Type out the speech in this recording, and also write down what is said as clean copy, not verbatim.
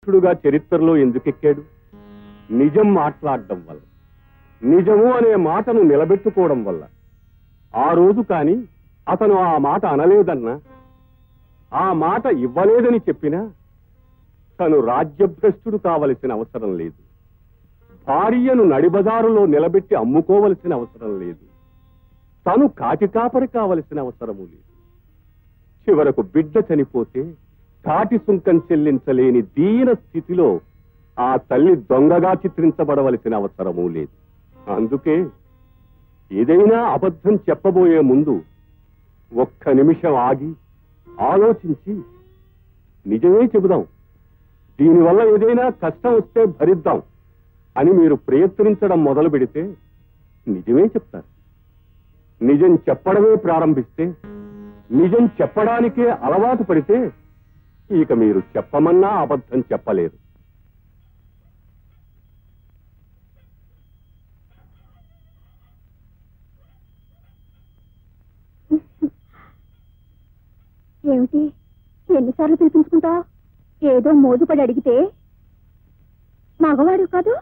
గా చరిత్రలో ఎందుకెక్కాడు? నిజం మాట్లాడడం వల్ల, నిజము అనే మాటను నిలబెట్టుకోవడం వల్ల. ఆ రోజు కాని అతను ఆ మాట అనలేదన్నా, ఆ మాట ఇవ్వలేదని చెప్పినా తను రాజ్యభ్రష్టుడు కావలసిన అవసరం లేదు. భార్యను నడిబజారులో నిలబెట్టి అమ్ముకోవలసిన అవసరం లేదు. తను కాటి కాపరి కావలసిన అవసరము లేదు. చివరకు బిడ్డ చనిపోతే కాటి సుంకం చెల్లించలేని దీన స్థితిలో ఆ తల్లి దొంగగా చిత్రించబడవలసిన అవసరమూ లేదు. అందుకే ఏదైనా అబద్ధం చెప్పబోయే ముందు ఒక్క నిమిషం ఆగి ఆలోచించి నిజమే చెబుదాం, దీనివల్ల ఏదైనా కష్టం వస్తే భరిద్దాం అని మీరు ప్రయత్నించడం మొదలు పెడితే నిజమే చెప్తారు. నిజం చెప్పడమే ప్రారంభిస్తే, నిజం చెప్పడానికే అలవాటు పడితే ఇక మీరు చెప్పమన్నా అబద్ధం చెప్పలేరు. ఏమిటి ఎన్నిసార్లు పిలిపించుకుంటావు? ఏదో మోజుపడి అడిగితే మగవాడు కాదు.